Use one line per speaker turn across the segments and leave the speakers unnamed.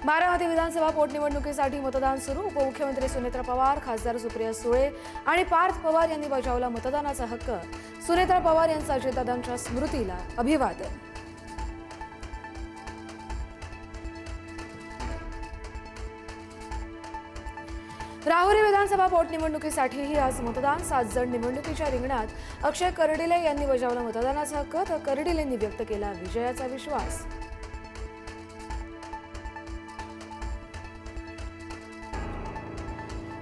बारामती विधानसभा पोटनिवडणुकीसाठी मतदान सुरू। उपमुख्यमंत्री सुनेत्रा पवार, खासदार सुप्रिया सुळे आणि पार्थ पवार यांनी बजावला मतदानाचा हक्क। सुनेत्रा पवार यांचा अजितदादांच्या स्मृतीला अभिवादन। राहुरी विधानसभा पोटनिवडणुकीसाठीही आज मतदान। 7 जण निवडणुकीच्या रिंगणात। अक्षय कर्डिले यांनी बजावला मतदानाचा हक्क, तर कर्डिलेंनी व्यक्त केला विजयाचा विश्वास।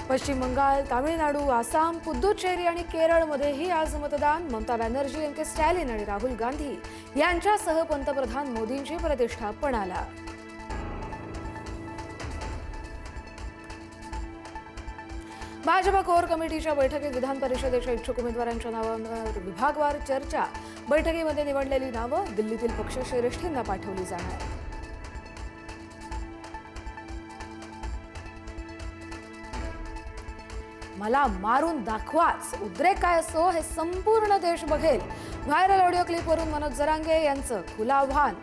पश्चिम बंगाल, तामिळनाडू, आसाम, पुदुच्चेरी आणि केरळमध्येही आज मतदान। ममता बॅनर्जी, एम.के. स्टॅलिन आणि राहुल गांधी यांच्यासह पंतप्रधान मोदींची प्रतिष्ठा पणाला। भाजपा कोर कमिटीच्या बैठकीत विधान परिषदेच्या इच्छुक उमेदवारांच्या नावांवर विभागवार चर्चा। बैठकीमध्ये निवडलेली नावं दिल्लीतील पक्षश्रेष्ठींना पाठवली जाणार। मला मारून दाखवाच, उद्रेक काय असो हे संपूर्ण देश बघेल। व्हायरल ऑडिओ क्लिपवरून मनोज जरांगे यांचं खुलं आव्हान।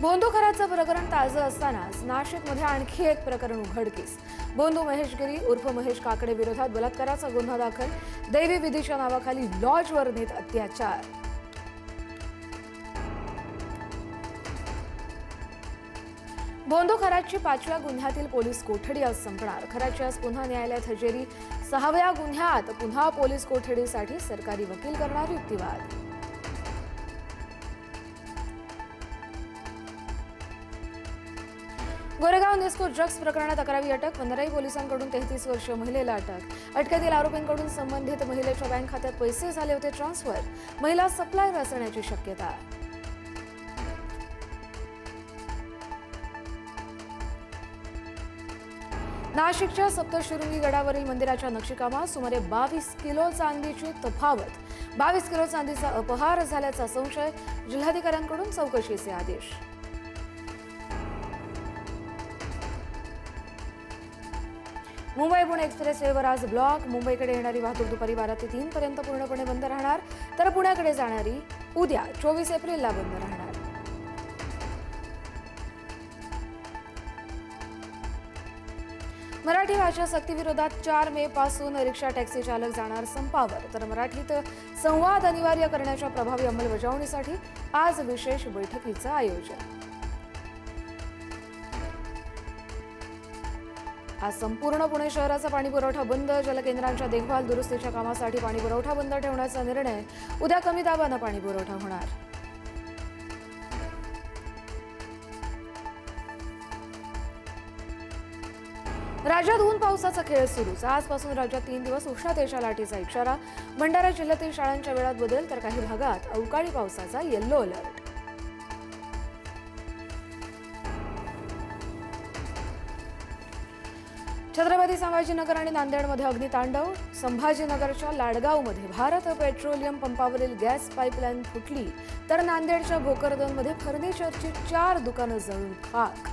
भोंदू खराचं प्रकरण ताजं असतानाच नाशिकमध्ये आणखी एक प्रकरण उघडकीस। भोंदू महेशगिरी उर्फ महेश काकडे विरोधात बलात्काराचा गुन्हा दाखल। दैवी विधीच्या नावाखाली लॉजवर नेत अत्याचार। भोंदू खराची 5व्या गुन्ह्यातील पोलीस कोठडी आज संपणार। खराची आज पुन्हा न्यायालयात हजेरी। 6व्या गुन्ह्यात पुन्हा पोलीस कोठडीसाठी सरकारी वकील करणार युक्तिवाद। गोरेगाव निस्को ड्रग्ज प्रकरणात 11वी अटक। वनराई पोलिसांकडून 33 वर्षीय महिलेला अटक। अटकेतील आरोपींकडून संबंधित महिलेच्या बँक खात्यात पैसे झाले होते ट्रान्सफर। महिला सप्लायर असण्याची शक्यता। नाशिकच्या सप्तशृंगी गडावरील मंदिराच्या नक्षीकामात सुमारे 22 किलो चांदीची तफावत। 22 किलो चांदीचा अपहार झाल्याचा संशय। जिल्हाधिकाऱ्यांकडून चौकशीचे आदेश। मुंबई पुणे एक्सप्रेस वेवर आज ब्लॉक। मुंबईकडे येणारी वाहतूक दुपारी 12 ते 3 पर्यंत पूर्णपणे बंद राहणार, तर पुण्याकडे जाणारी उद्या 24 एप्रिलला बंद राहणार। मराठी भाषा सक्तीविरोधात 4 मे पासून रिक्षा टॅक्सी चालक जाणार संपावर, तर मराठीत संवाद अनिवार्य करण्याच्या प्रभावी अंमलबजावणीसाठी आज विशेष बैठकीचं आयोजन। आज संपूर्ण पुणे शहराचा पाणीपुरवठा बंद। जलकेंद्रांच्या देखभाल दुरुस्तीच्या कामासाठी पाणीपुरवठा बंद ठेवण्याचा निर्णय। उद्या कमी दाबानं पाणीपुरवठा होणार। राज्यात ऊन पावसाचा खेळ सुरूच। आजपासून राज्यात 3 दिवस उष्णतेच्या लाटेचा इशारा। भंडारा जिल्ह्यातील शाळांच्या वेळात बदल, तर काही भागात अवकाळी पावसाचा येलो अलर्ट। छत्रपती संभाजीनगर आणि नांदेडमध्ये अग्नितांडव। संभाजीनगरच्या लाडगावमध्ये भारत पेट्रोलियम पंपावरील गॅस पाईपलाईन फुटली, तर नांदेडच्या भोकरदनमध्ये फर्निचरची 4 दुकानं जळून खाक।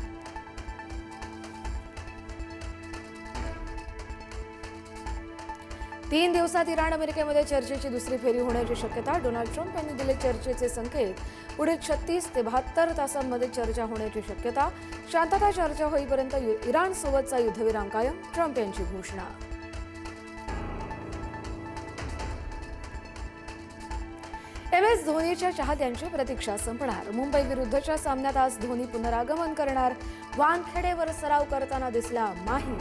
तीन दिवसात इराण अमेरिकेमध्ये चर्चेची दुसरी फेरी होण्याची शक्यता। डोनाल्ड ट्रम्प यांनी दिले चर्चेचे संकेत। पुढे 36 ते 72 तासांमध्ये चर्चा होण्याची शक्यता। शांतता चर्चा होईपर्यंत इराणसोबतचा युद्धविराम कायम, ट्रम्प यांची घोषणा। MS धोनीच्या चाहत्यांची प्रतीक्षा संपणार। मुंबई विरुद्धच्या सामन्यात आज धोनी पुनरागमन करणार। वानखेडेवर सराव करताना दिसला माही।